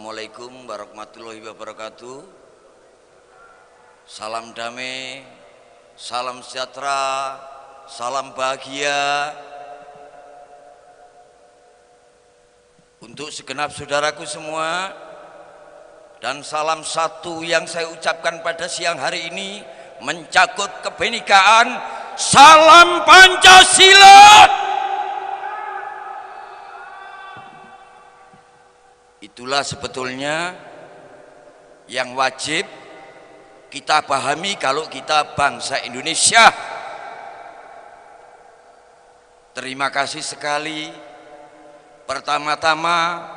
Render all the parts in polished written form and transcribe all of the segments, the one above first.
Assalamualaikum warahmatullahi wabarakatuh. Salam damai, salam sejahtera, salam bahagia untuk segenap saudaraku semua. Dan salam satu yang saya ucapkan pada siang hari ini mencakup kebenekaan, salam Pancasila. Itulah sebetulnya yang wajib kita pahami kalau kita bangsa Indonesia. Terima kasih sekali. Pertama-tama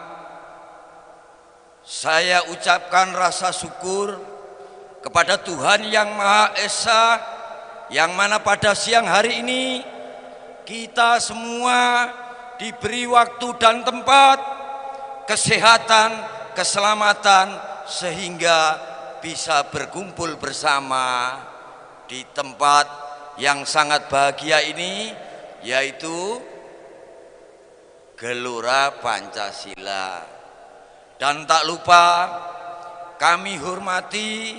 saya ucapkan rasa syukur kepada Tuhan Yang Maha Esa, yang mana pada siang hari ini kita semua diberi waktu dan tempat, kesehatan, keselamatan, sehingga bisa berkumpul bersama di tempat yang sangat bahagia ini, yaitu Gelora Pancasila. Dan tak lupa kami hormati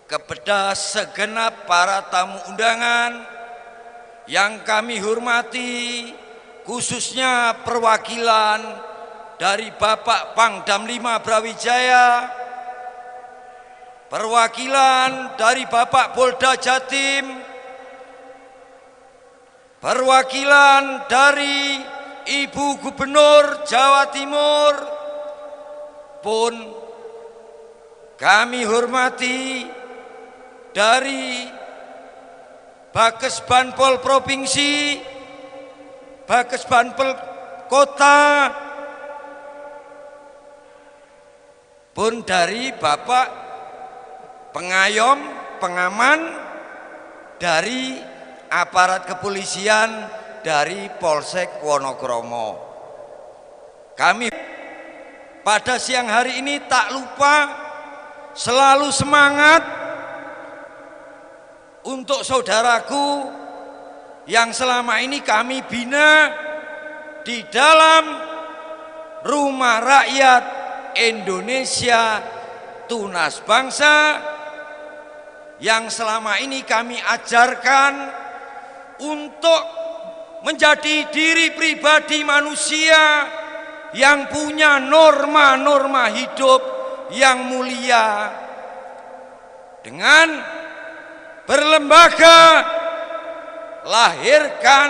kepada segenap para tamu undangan yang kami hormati, khususnya perwakilan dari Bapak Pangdam 5 Brawijaya, perwakilan dari Bapak Polda Jatim, perwakilan dari Ibu Gubernur Jawa Timur, pun kami hormati dari Bakes Banpol Provinsi, Bakes Banpol Kota, pun dari Bapak pengayom, pengaman dari aparat kepolisian dari Polsek Wonokromo. Kami pada siang hari ini tak lupa selalu semangat untuk saudaraku yang selama ini kami bina di dalam Rumah Rakyat Indonesia Tunas Bangsa, yang selama ini kami ajarkan untuk menjadi diri pribadi manusia yang punya norma-norma hidup yang mulia, dengan berlembaga lahirkan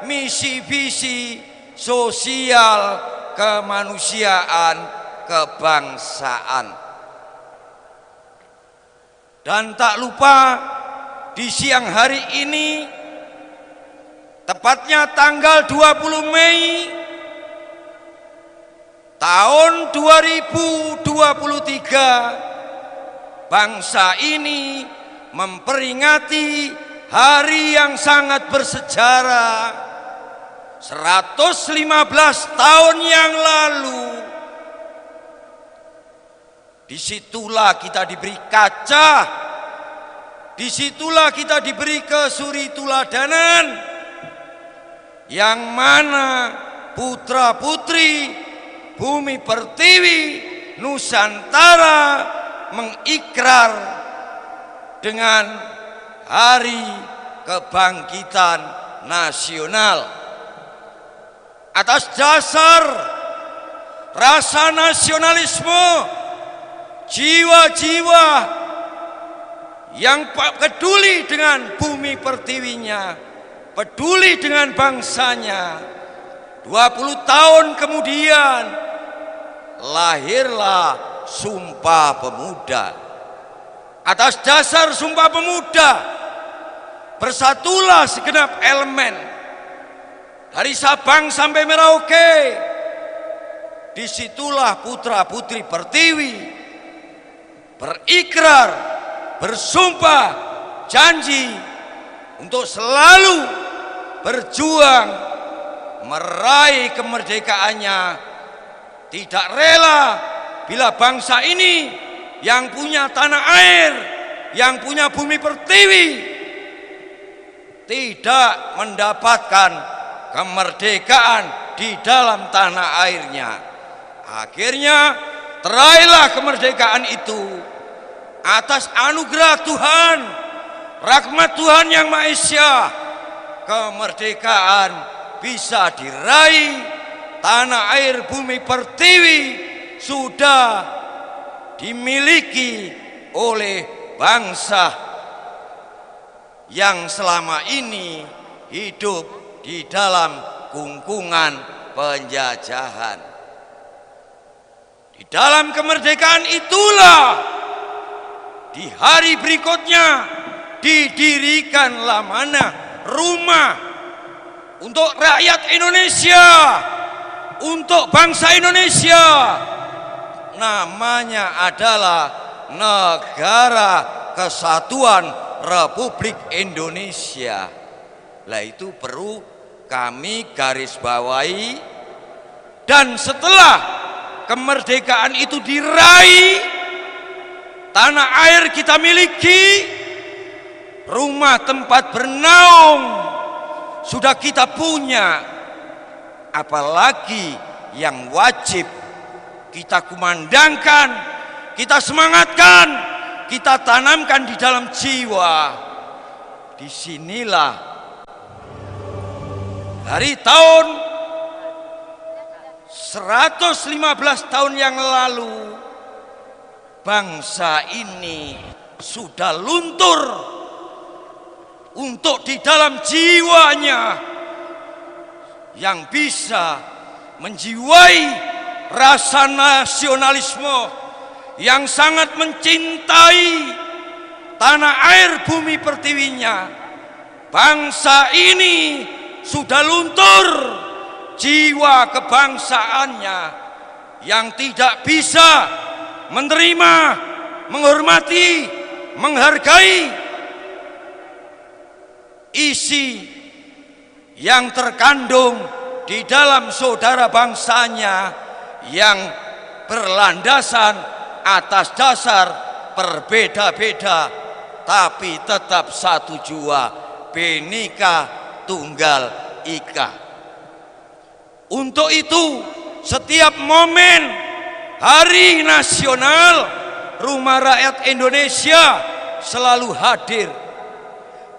misi visi sosial kemanusiaan kebangsaan. Dan tak lupa di siang hari ini, tepatnya tanggal 20 Mei tahun 2023, bangsa ini memperingati hari yang sangat bersejarah. 115 tahun yang lalu, disitulah kita diberi kaca, disitulah kita diberi kesurituladanan, yang mana putra putri bumi pertiwi Nusantara mengikrar dengan hari kebangkitan nasional. Atas dasar rasa nasionalisme, jiwa-jiwa yang peduli dengan bumi pertiwinya, peduli dengan bangsanya, 20 tahun kemudian lahirlah Sumpah Pemuda. Atas dasar Sumpah Pemuda bersatulah segenap elemen dari Sabang sampai Merauke. Disitulah putra putri pertiwi berikrar, bersumpah janji untuk selalu berjuang meraih kemerdekaannya, tidak rela bila bangsa ini yang punya tanah air, yang punya bumi pertiwi, tidak mendapatkan kemerdekaan di dalam tanah airnya. Akhirnya Teraihlah kemerdekaan itu atas anugerah Tuhan, rahmat Tuhan yang Maha Esa. Kemerdekaan bisa diraih, tanah air bumi pertiwi sudah dimiliki oleh bangsa yang selama ini hidup di dalam kungkungan penjajahan. Di dalam kemerdekaan itulah di hari berikutnya didirikanlah mana rumah untuk rakyat Indonesia, untuk bangsa Indonesia. Namanya adalah Negara Kesatuan Republik Indonesia. Lah itu perlu kami garis bawahi. Dan setelah kemerdekaan itu diraih, tanah air kita miliki, rumah tempat bernaung sudah kita punya, apalagi yang wajib kita kumandangkan, kita semangatkan, kita tanamkan di dalam jiwa. Disinilah dari tahun 115 tahun yang lalu bangsa ini sudah luntur untuk di dalam jiwanya yang bisa menjiwai rasa nasionalisme, yang sangat mencintai tanah air bumi pertiwinya. Bangsa ini sudah luntur jiwa kebangsaannya, yang tidak bisa menerima, menghormati, menghargai isi yang terkandung di dalam saudara bangsanya yang berlandasan atas dasar berbeda-beda tapi tetap satu jua, Bhinneka Tunggal Ika. Untuk itu setiap momen Hari Nasional Rumah Rakyat Indonesia selalu hadir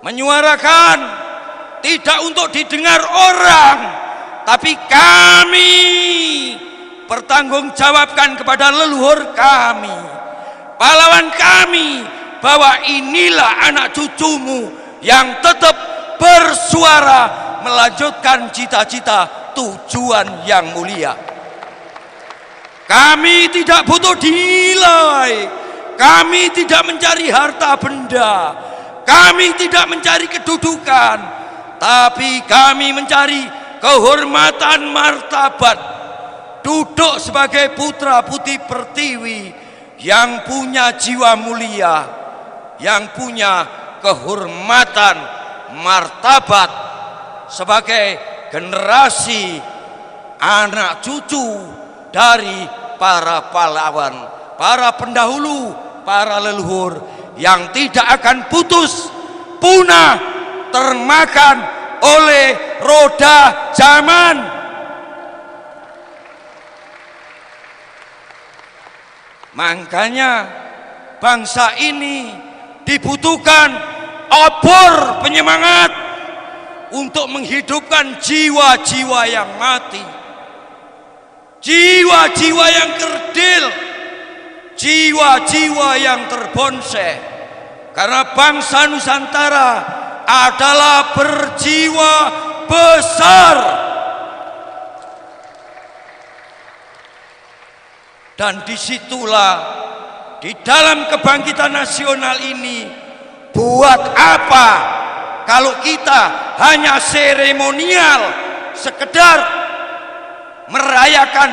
menyuarakan, tidak untuk didengar orang, tapi kami bertanggungjawabkan kepada leluhur kami, pahlawan kami, bahwa inilah anak cucumu yang tetap bersuara melanjutkan cita-cita tujuan yang mulia. Kami tidak butuh dinilai, kami tidak mencari harta benda, kami tidak mencari kedudukan, tapi kami mencari kehormatan martabat, duduk sebagai putra putri pertiwi yang punya jiwa mulia, yang punya kehormatan martabat sebagai generasi anak cucu dari para pahlawan, para pendahulu, para leluhur yang tidak akan putus, punah, termakan oleh roda zaman. Makanya bangsa ini dibutuhkan obor penyemangat untuk menghidupkan jiwa-jiwa yang mati, jiwa-jiwa yang kerdil, jiwa-jiwa yang terbonseh. Karena bangsa Nusantara adalah berjiwa besar. Dan disitulah di dalam kebangkitan nasional ini, buat apa kalau kita hanya seremonial, sekedar merayakan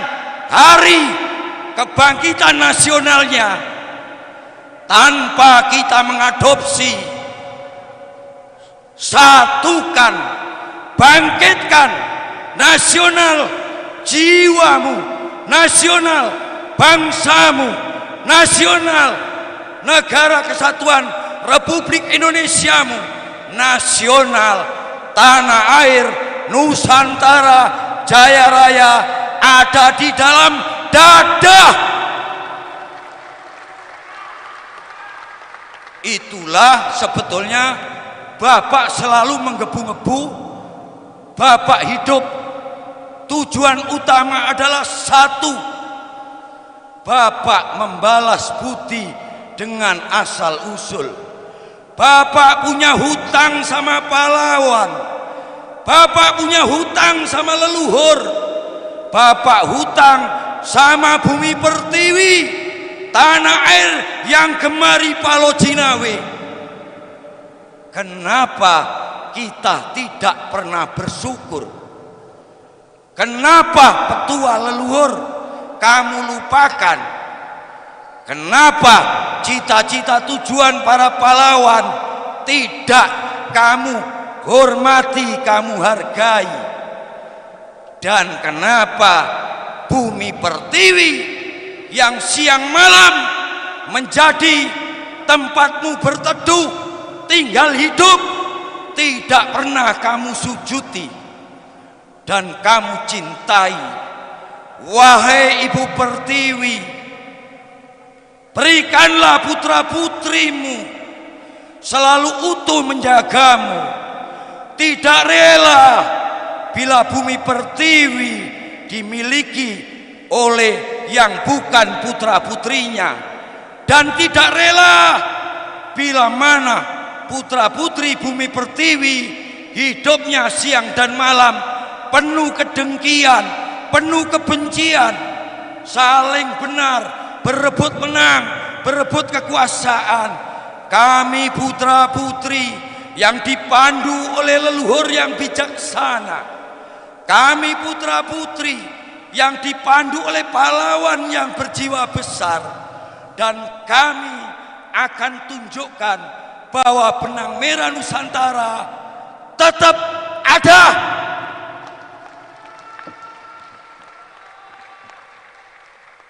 hari kebangkitan nasionalnya tanpa kita mengadopsi, satukan, bangkitkan nasional jiwamu, nasional bangsamu, nasional negara kesatuan Republik Indonesiamu, nasional tanah air Nusantara Jaya Raya ada di dalam dada Itulah sebetulnya Bapak selalu menggebu-gebu. Bapak hidup tujuan utama adalah satu, Bapak membalas budi dengan asal usul. Bapak punya hutang sama pahlawan, Bapak punya hutang sama leluhur, Bapak hutang sama bumi pertiwi, tanah air yang gemari Palo Jinawe. Kenapa kita tidak pernah bersyukur? Kenapa petua leluhur kamu lupakan? Kenapa cita-cita tujuan para pahlawan tidak kamu hormati, kamu hargai? Dan kenapa bumi pertiwi yang siang malam menjadi tempatmu berteduh, tinggal hidup, tidak pernah kamu sujudi dan kamu cintai? Wahai Ibu Pertiwi, berikanlah putra putrimu selalu utuh menjagamu. Tidak rela bila bumi pertiwi dimiliki oleh yang bukan putra putrinya, dan tidak rela bila mana putra putri bumi pertiwi hidupnya siang dan malam penuh kedengkian, penuh kebencian, saling benar, berebut menang, berebut kekuasaan. Kami putra putri yang dipandu oleh leluhur yang bijaksana, kami putra putri yang dipandu oleh pahlawan yang berjiwa besar, dan kami akan tunjukkan bahwa benang merah Nusantara tetap ada.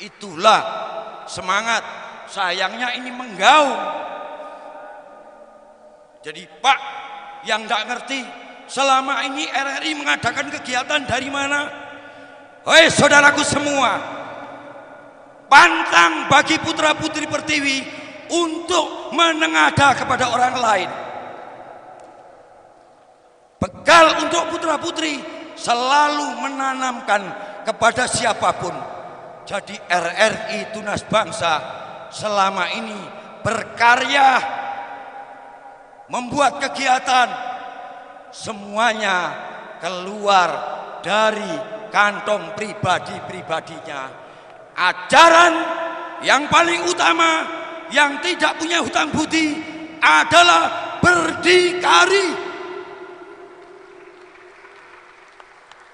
Itulah semangat. Sayangnya ini menggaung. Jadi Pak yang nggak ngerti, selama ini RRI mengadakan kegiatan dari mana? Hei saudaraku semua, pantang bagi putra putri Pertiwi untuk menengadah kepada orang lain. Bekal untuk putra putri selalu menanamkan kepada siapapun. Jadi RRI Tunas Bangsa selama ini berkarya, membuat kegiatan, semuanya keluar dari kantong pribadi-pribadinya. Ajaran yang paling utama yang tidak punya hutang budi adalah berdikari.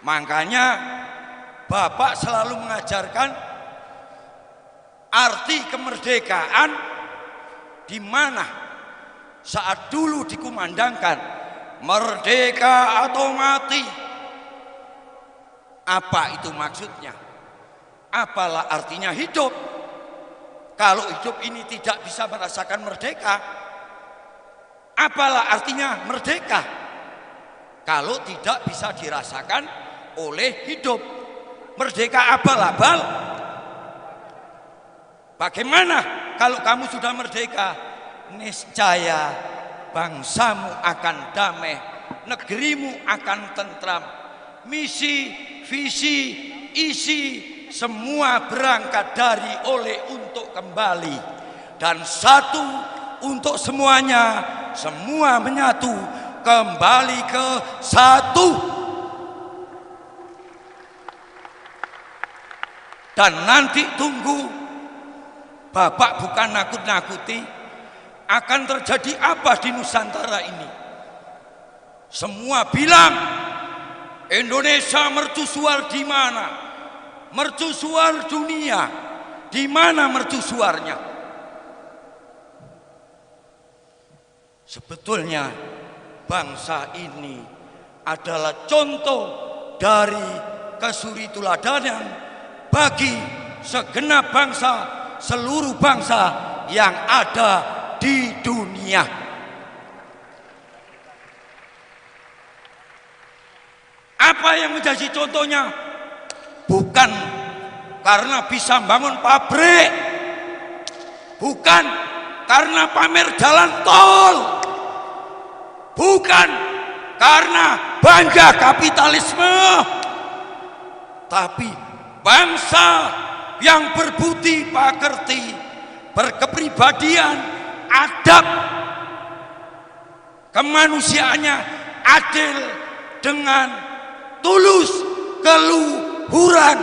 Makanya Bapak selalu mengajarkan arti kemerdekaan, di mana saat dulu dikumandangkan merdeka atau mati. Apa itu maksudnya? Apalah artinya hidup kalau hidup ini tidak bisa merasakan merdeka? Apalah artinya merdeka kalau tidak bisa dirasakan oleh hidup? Merdeka apalah bal? Bagaimana kalau kamu sudah merdeka? Niscaya bangsamu akan damai, negerimu akan tentram, misi, visi, isi semua berangkat dari oleh untuk kembali, dan satu untuk semuanya, semua menyatu kembali ke satu. Dan nanti tunggu, Bapak bukan nakut-nakuti akan terjadi apa di Nusantara ini. Semua bilang Indonesia mercusuar di mana? Mercusuar dunia. Di mana mercusuarnya? Sebetulnya bangsa ini adalah contoh dari kesurituladanan bagi segenap bangsa, seluruh bangsa yang ada di dunia. Apa yang menjadi contohnya? Bukan karena bisa bangun pabrik, bukan karena pamer jalan tol, bukan karena bangga kapitalisme, tapi bangsa yang berbudi pekerti, berkepribadian, adab, kemanusiaannya adil dengan tulus keluhuran.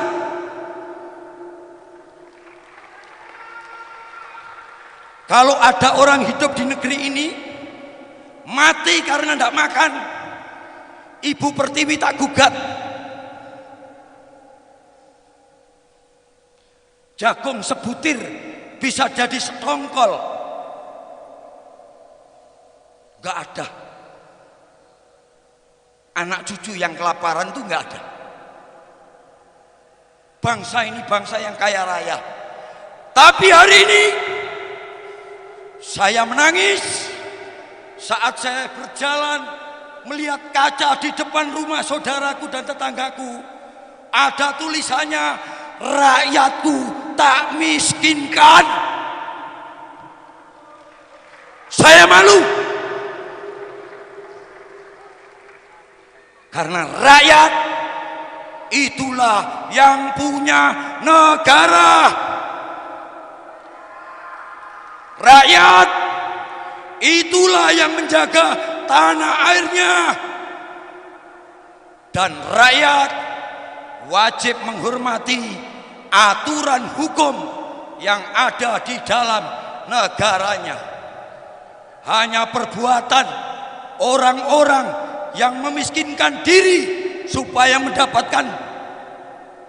Kalau ada orang hidup di negeri ini mati karena tidak makan, Ibu Pertiwi tak gugat. Jagung sebutir bisa jadi setongkol. Gak ada. Anak cucu yang kelaparan itu gak ada. Bangsa ini bangsa yang kaya raya. Tapi hari ini saya menangis saat saya berjalan melihat kaca di depan rumah saudaraku dan tetanggaku. Ada tulisannya, rakyatku tak miskinkan. Saya malu. Karena rakyat itulah yang punya negara. Rakyat itulah yang menjaga tanah airnya. Dan rakyat wajib menghormati aturan hukum yang ada di dalam negaranya. Hanya perbuatan orang-orang yang memiskinkan diri supaya mendapatkan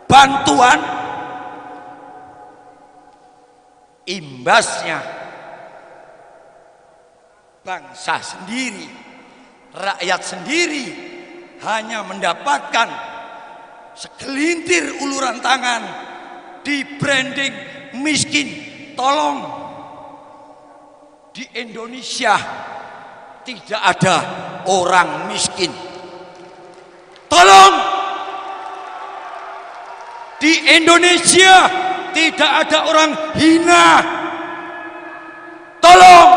bantuan, imbasnya bangsa sendiri, rakyat sendiri hanya mendapatkan segelintir uluran tangan di branding miskin. Tolong, di Indonesia tidak ada orang miskin. Tolong, di Indonesia tidak ada orang hina. Tolong,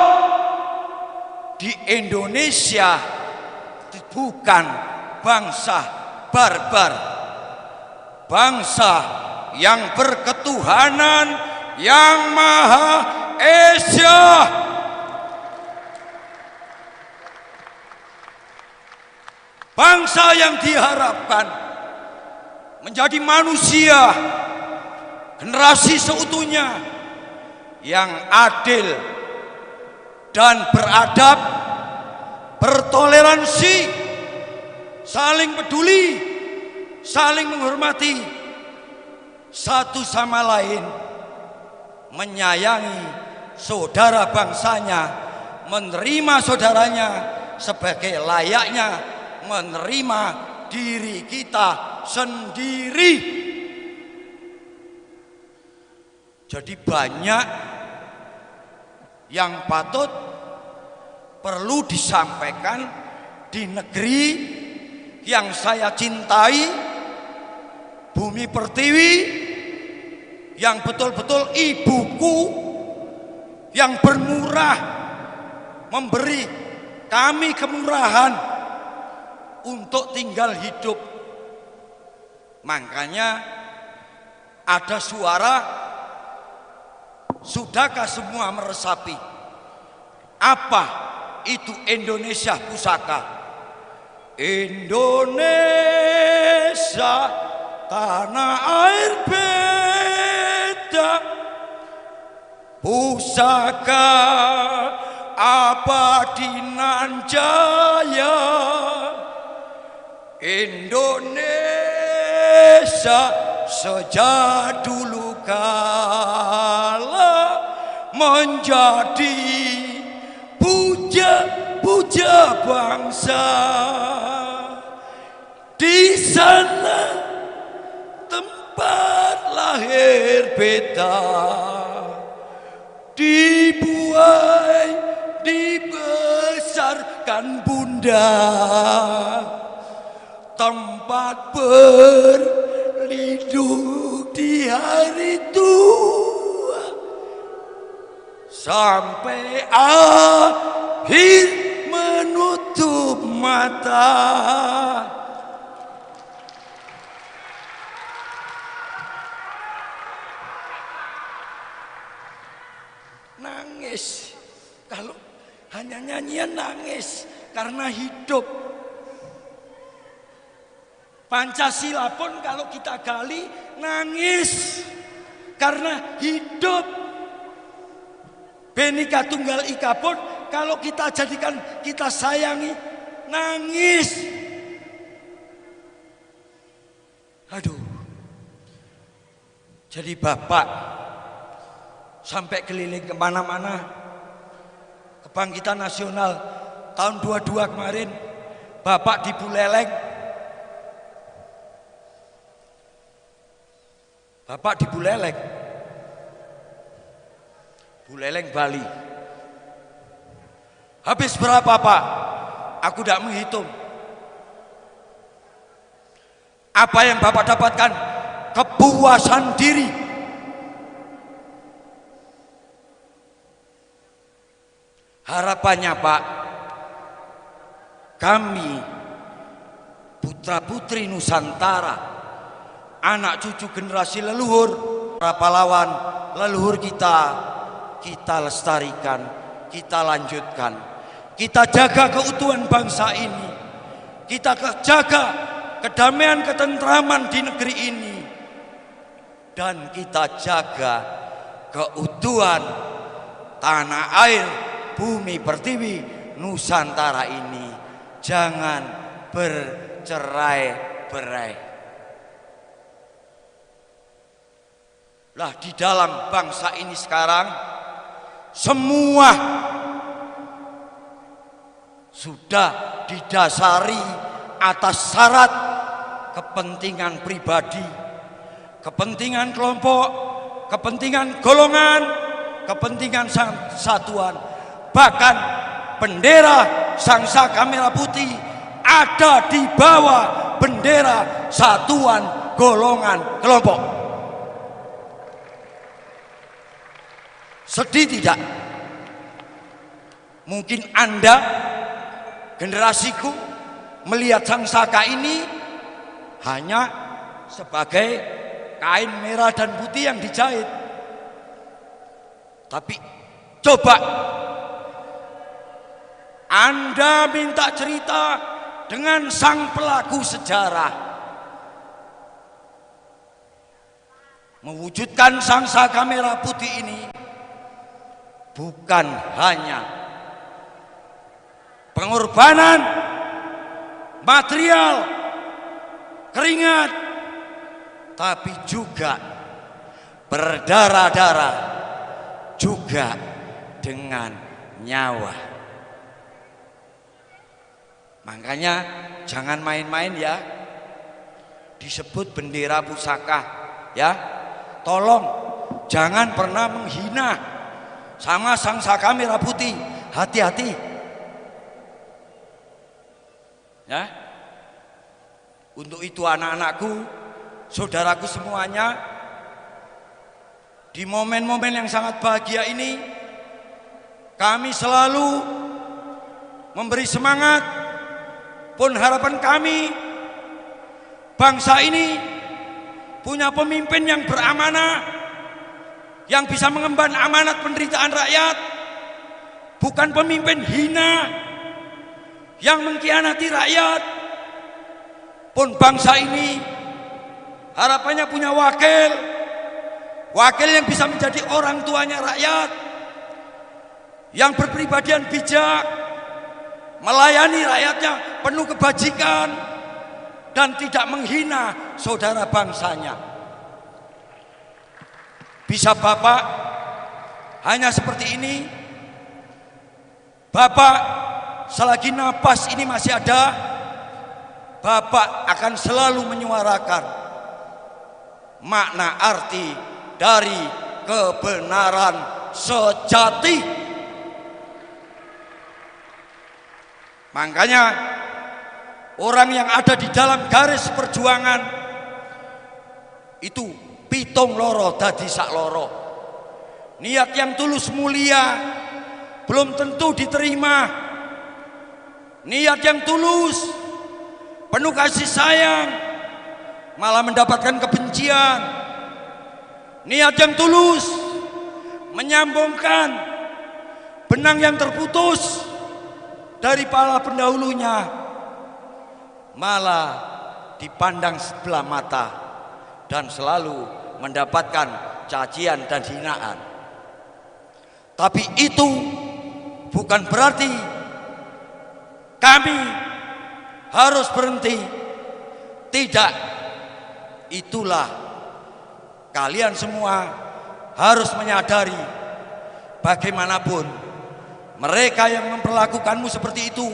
di Indonesia bukan bangsa barbar, bangsa yang berketuhanan yang Maha Esa. Bangsa yang diharapkan menjadi manusia generasi seutuhnya yang adil dan beradab, bertoleransi, saling peduli, saling menghormati satu sama lain, menyayangi saudara bangsanya, menerima saudaranya sebagai layaknya menerima diri kita sendiri. Jadi banyak yang patut perlu disampaikan di negeri yang saya cintai, Bumi Pertiwi, yang betul-betul ibuku, yang bermurah memberi kami kemurahan untuk tinggal hidup. Makanya ada suara, sudahkah semua meresapi apa itu Indonesia pusaka? Indonesia tanah air beda, pusaka abadi nan jaya. Indonesia sejak dulu kala menjadi puja bangsa. Di sana tempat lahir beta, dibuai dibesarkan bunda, tempat berlindung di hari tua. sampai akhir menutup mata. Nangis, kalau hanya nyanyian nangis karena hidup. Pancasila pun kalau kita gali nangis karena hidup. Bhinneka Tunggal Ika pun kalau kita jadikan, kita sayangi, nangis. Aduh. Jadi Bapak sampai keliling kemana-mana. Kebangkitan Nasional tahun 22 kemarin, Bapak di Buleleng. Bapak di Buleleng. Buleleng, Bali. Habis berapa Pak? Aku tidak menghitung. Apa yang Bapak dapatkan? Kepuasan diri. Harapannya Pak, kami putra-putri Nusantara, anak cucu generasi leluhur, para pahlawan leluhur kita lestarikan, kita lanjutkan, kita jaga keutuhan bangsa ini, kita jaga kedamaian ketentraman di negeri ini, dan kita jaga keutuhan tanah air, bumi pertiwi Nusantara ini. Jangan bercerai-berai. Lah di dalam bangsa ini sekarang semua sudah didasari atas syarat kepentingan pribadi, kepentingan kelompok, kepentingan golongan, kepentingan satuan. Bahkan bendera Sangsaka Merah Putih ada di bawah bendera satuan golongan kelompok. Sedih tidak? Mungkin Anda, generasiku, melihat Sangsaka ini hanya sebagai kain merah dan putih yang dijahit. Tapi coba Anda minta cerita dengan sang pelaku sejarah, mewujudkan Sangsaka Merah Putih ini bukan hanya pengorbanan material, keringat, tapi juga berdarah-darah, juga dengan nyawa. Makanya jangan main-main ya, disebut bendera pusaka ya. Tolong jangan pernah menghina sama Sangsaka Merah Putih, hati-hati ya. Untuk itu anak-anakku, saudaraku semuanya, di momen-momen yang sangat bahagia ini kami selalu memberi semangat. Pun harapan kami, bangsa ini punya pemimpin yang beramanah, yang bisa mengemban amanat penderitaan rakyat, bukan pemimpin hina yang mengkhianati rakyat. Pun bangsa ini harapannya punya wakil yang bisa menjadi orang tuanya rakyat, yang berpribadian bijak, melayani rakyatnya penuh kebajikan, dan tidak menghina saudara bangsanya. Bisa Bapak hanya seperti ini. Bapak selagi napas ini masih ada, Bapak akan selalu menyuarakan makna arti dari kebenaran sejati. Makanya orang yang ada di dalam garis perjuangan itu pitung loro dadi sak loro. Niat yang tulus mulia belum tentu diterima. Niat yang tulus penuh kasih sayang malah mendapatkan kebencian. Niat yang tulus menyambungkan benang yang terputus dari para pendahulunya malah dipandang sebelah mata dan selalu mendapatkan cacian dan hinaan. Tapi itu bukan berarti kami harus berhenti. Tidak. Itulah kalian semua harus menyadari bagaimanapun mereka yang memperlakukanmu seperti itu,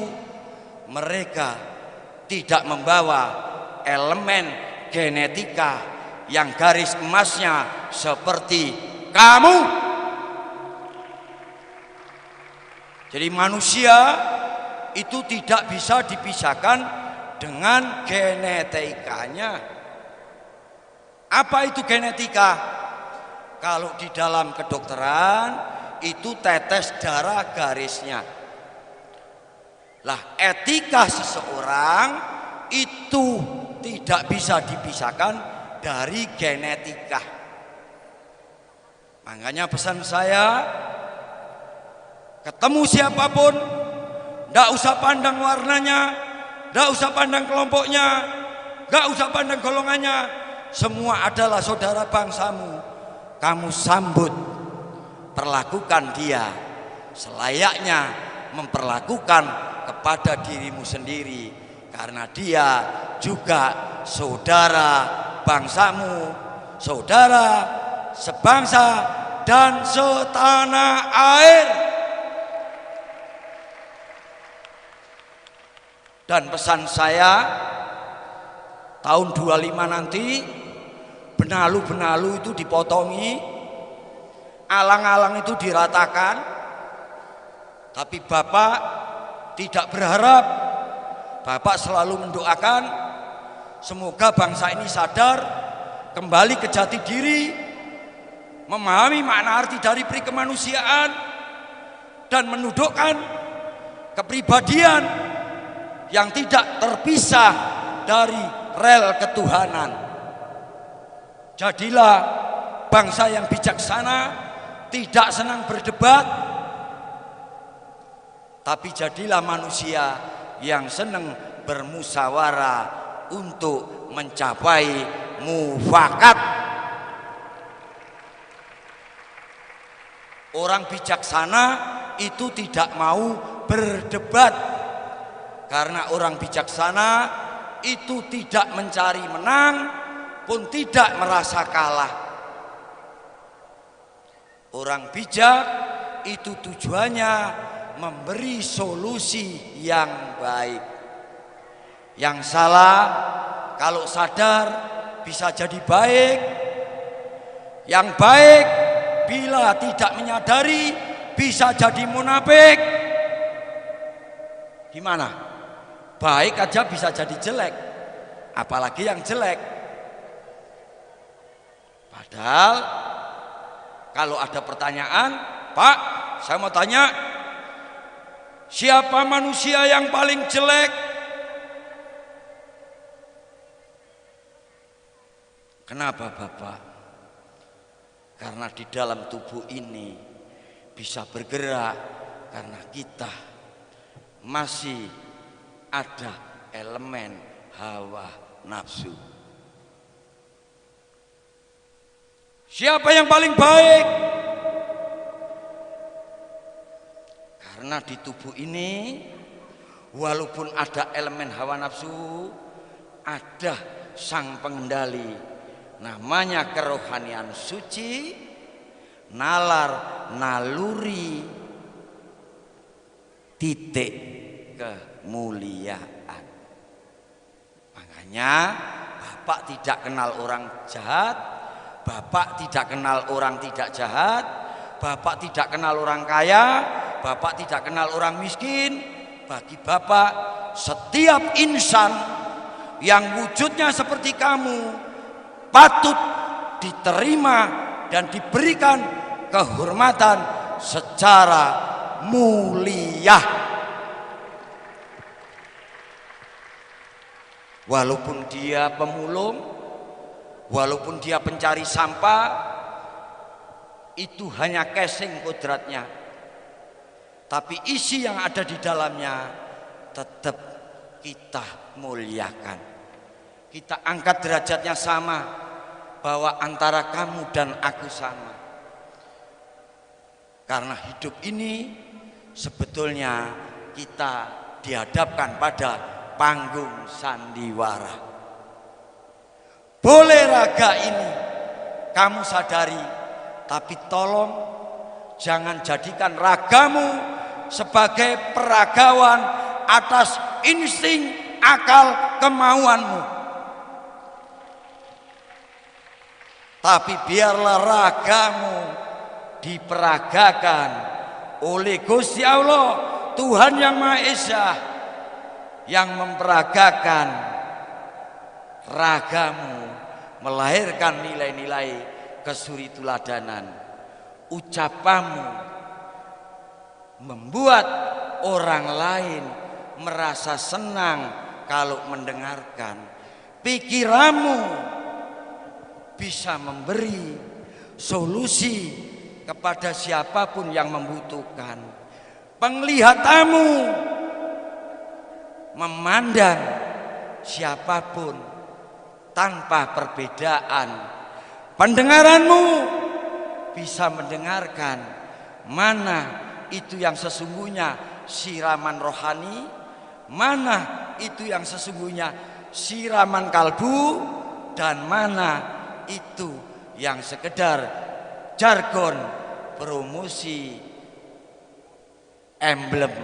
mereka tidak membawa elemen genetika yang garis emasnya seperti kamu. Jadi manusia itu tidak bisa dipisahkan dengan genetikanya. Apa itu genetika? Kalau di dalam kedokteran itu tetes darah garisnya. Lah, etika seseorang itu tidak bisa dipisahkan dari genetika. Makanya pesan saya, ketemu siapapun, nggak usah pandang warnanya, nggak usah pandang kelompoknya, nggak usah pandang golongannya, semua adalah saudara bangsamu. Kamu sambut, perlakukan dia selayaknya memperlakukan kepada dirimu sendiri, karena dia juga saudara bangsamu, saudara sebangsa dan setanah air. Dan pesan saya, tahun 25 nanti benalu-benalu itu dipotongi, alang-alang itu diratakan. Tapi Bapak tidak berharap, Bapak selalu mendoakan semoga bangsa ini sadar, kembali ke jati diri, memahami makna arti dari perikemanusiaan, dan menundukkan kepribadian yang tidak terpisah dari rel ketuhanan. Jadilah bangsa yang bijaksana, tidak senang berdebat, tapi jadilah manusia yang senang bermusyawarah untuk mencapai mufakat. Orang bijaksana itu tidak mau berdebat, karena orang bijaksana itu tidak mencari menang, pun tidak merasa kalah. Orang bijak itu tujuannya memberi solusi yang baik. Yang salah kalau sadar bisa jadi baik. Yang baik bila tidak menyadari bisa jadi munafik. Gimana? Baik aja bisa jadi jelek, apalagi yang jelek. Padahal kalau ada pertanyaan, Pak, saya mau tanya, siapa manusia yang paling jelek? Kenapa Bapak? Karena di dalam tubuh ini bisa bergerak karena kita masih ada elemen hawa nafsu. Siapa yang paling baik? Karena di tubuh ini walaupun ada elemen hawa nafsu, ada sang pengendali, namanya kerohanian suci, nalar, naluri, titik kemuliaan. Makanya Bapak tidak kenal orang jahat, Bapak tidak kenal orang tidak jahat, Bapak tidak kenal orang kaya, Bapak tidak kenal orang miskin. Bagi Bapak, setiap insan yang wujudnya seperti kamu patut diterima dan diberikan kehormatan secara mulia. Walaupun dia pemulung, walaupun dia pencari sampah, itu hanya casing kodratnya. Tapi isi yang ada di dalamnya tetap kita muliakan. Kita angkat derajatnya sama, bahwa antara kamu dan aku sama. Karena hidup ini sebetulnya kita dihadapkan pada panggung sandiwara. Boleh raga ini kamu sadari, tapi tolong jangan jadikan ragamu sebagai peragawan atas insting akal kemauanmu. Tapi biarlah ragamu diperagakan oleh Gusti Allah, Tuhan yang Maha Esa, yang memperagakan ragamu, melahirkan nilai-nilai kesurituladanan. Ucapamu membuat orang lain merasa senang kalau mendengarkan. Pikiranmu bisa memberi solusi kepada siapapun yang membutuhkan. Penglihatanmu memandang siapapun tanpa perbedaan. Pendengaranmu bisa mendengarkan mana itu yang sesungguhnya siraman rohani, mana itu yang sesungguhnya siraman kalbu, dan mana itu yang sekedar jargon promosi, emblem,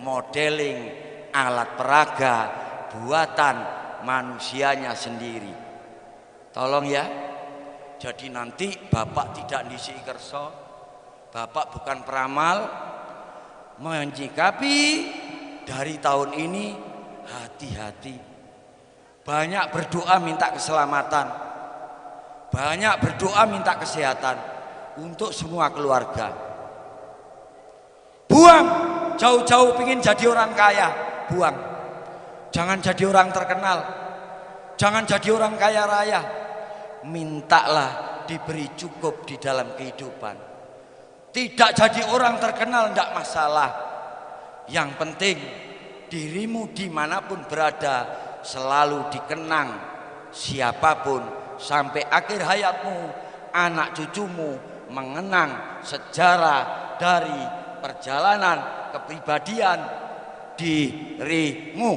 modeling, alat peraga buatan manusianya sendiri. Tolong ya, jadi nanti Bapak tidak ndisi kerso, Bapak bukan peramal. Menyikapi dari tahun ini hati-hati. Banyak berdoa minta keselamatan, banyak berdoa minta kesehatan untuk semua keluarga. Buang jauh-jauh pingin jadi orang kaya, buang. Jangan jadi orang terkenal, jangan jadi orang kaya raya. Mintalah diberi cukup di dalam kehidupan. Tidak jadi orang terkenal tidak masalah. Yang penting dirimu dimanapun berada selalu dikenang siapapun, sampai akhir hayatmu anak cucumu mengenang sejarah dari perjalanan kepribadian dirimu.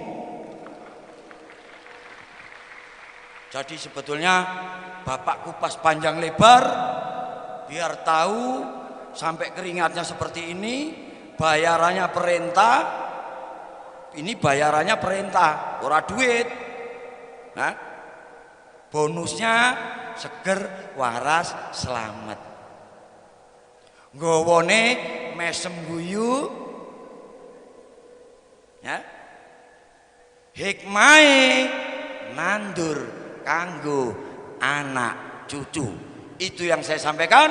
Jadi sebetulnya Bapak kupas panjang lebar biar tahu, sampai keringatnya seperti ini. Bayarannya perintah, ini bayarannya perintah, ora duit. Nah, bonusnya seger, waras, selamat. Nggawane mesem guyu, ya. Hikmahe nandur kanggo anak cucu. Itu yang saya sampaikan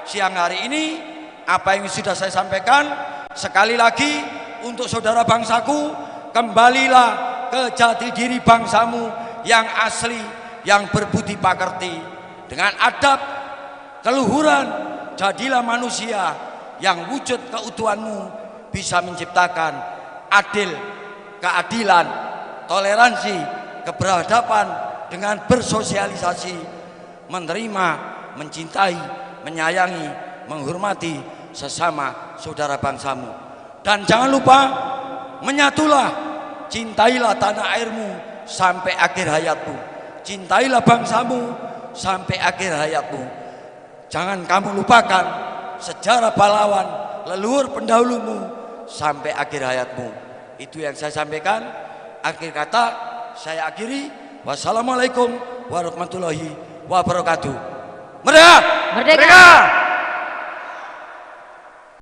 siang hari ini. Apa yang sudah saya sampaikan, sekali lagi untuk saudara bangsaku, kembalilah ke jati diri bangsamu yang asli, yang berbudi pekerti. Dengan adab, keluhuran, jadilah manusia yang wujud keutuhanmu bisa menciptakan adil, keadilan, toleransi, keberhadapan dengan bersosialisasi, menerima, mencintai, menyayangi, menghormati sesama saudara bangsamu. Dan jangan lupa, menyatulah, cintailah tanah airmu sampai akhir hayatmu, cintailah bangsamu sampai akhir hayatmu. Jangan kamu lupakan sejarah pahlawan leluhur pendahulumu sampai akhir hayatmu. Itu yang saya sampaikan. Akhir kata saya akhiri. Wassalamualaikum warahmatullahi wabarakatuh. Merdeka! Merdeka!